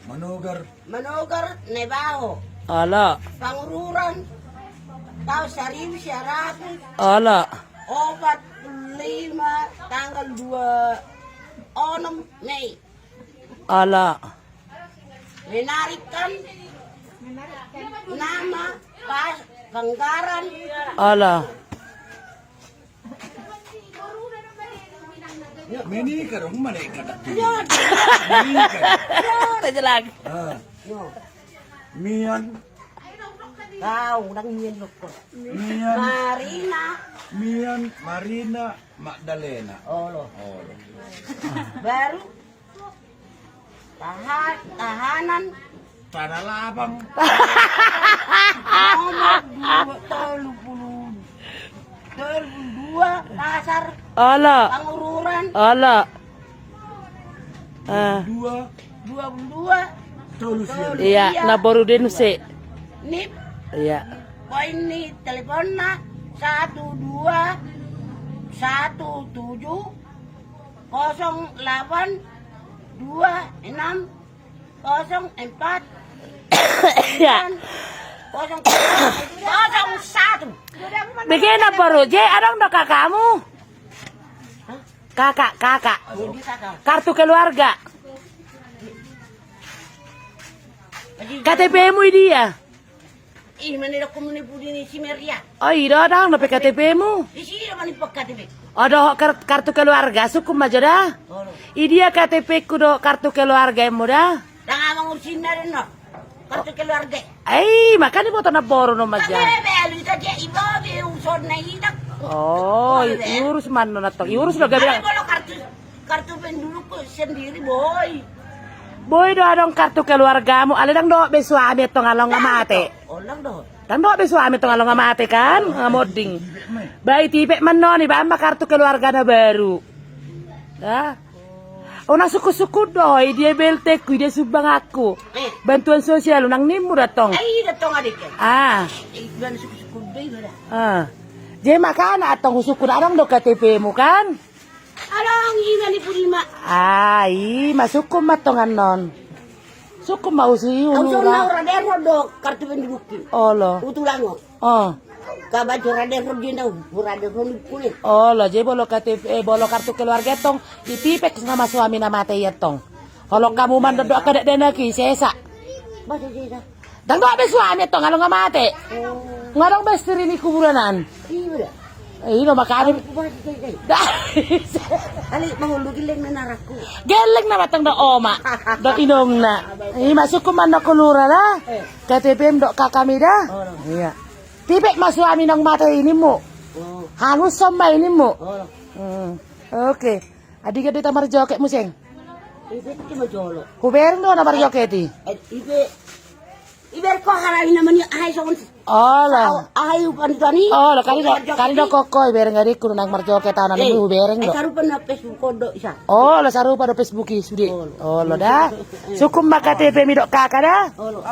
Manugar Nebaho. Ala. Pangururan. Tahun 1900. Ala. 45 tanggal 26 Mei. Ala. Menarikan nama pas Panggaran. Ala. Menikah dong mana ikat? Tanya lagi. Mian, Kau nang nyen loko. Mian, Marina. Magdalena. Oh, baru tahanan Tanah Labang. nomor 22 pasar Ala. Pangururan Ala. 22 Solusi. Iya, Naborudin sih. nip Iya. poin ni teleponnya 12 17 08 26 04 Iya. 01. Bikin apa Roje? Ada dong kakakmu? Kakak. Jadi kakak. Kartu keluarga. KTP-mu dia. Ih, mana aku menipu di si Meria. Oh iya dong, tapi KTP-mu. Di sini mana pakai KTP. Ada kartu keluarga, sukum aja dah. Oh, Dia KTP ku do kartu keluarga mu dah. dah ngurusin dari no. Kartu keluarga. Makanya foto na boro no Tapi maja. belu saja ibu be usor na hidak. Oh, iurus man na to. Iurus lo Ada gabi. kalau kartu penduduk sendiri boy. Boy do adong kartu keluargamu. Ale dang do be suami to ngalong ngamate. Olang doh. Dang do be suami to ngalong ngamate kan? Ngamoding. Bayi tipe man no ni ba kartu keluarga na baru. Dah. Una suku-suku doy, dia belte ku, dia subang aku. Bantuan sosial unang nimu datong. Ay, datong adik. Iban suku-suku deh dah. Jadi makana atong suku adong do KTP mu kan? Alang iban di Purima. Masukum matongan non. Sukum mau sih Usor na unu. radero do kartu penduduk. Olo. Utulango. Oh. Kabajo radero di na, radero ni kulit. Olo, jadi bolo KTP, bolo kartu keluarga tong ditipek sama suami na mate ya tong. Kalau kamu man do kada denaki sesa. Baca sisa. Dang do be suami tong ngalong ngamate. Ngarong bestiri ni kuburanan. Iya. No makani. Baca sisa. Dah. Ali mahulu gileng na naraku. Geleng na matang do oma. Do inom na. Masuk ko man do kulura na. KTP do kakamida. Iya. Tipik mas suami nang mata ini mo. Hangus sama ini mo. Oke. Adik ada tamar joket museng. Ibe ti majolo. Kubereng do namar joket ti. Ibe ko harain naman yung ahay sa Ola. ahay upan tani. Ola kali do kokoy bereng ari kuno nang mar joket tanan ni bereng do. Karupan na Facebook ko do isa. Ola sarupa do Facebook sudi. Ola da. Sukum ma KTP mi do kakak da. Olo.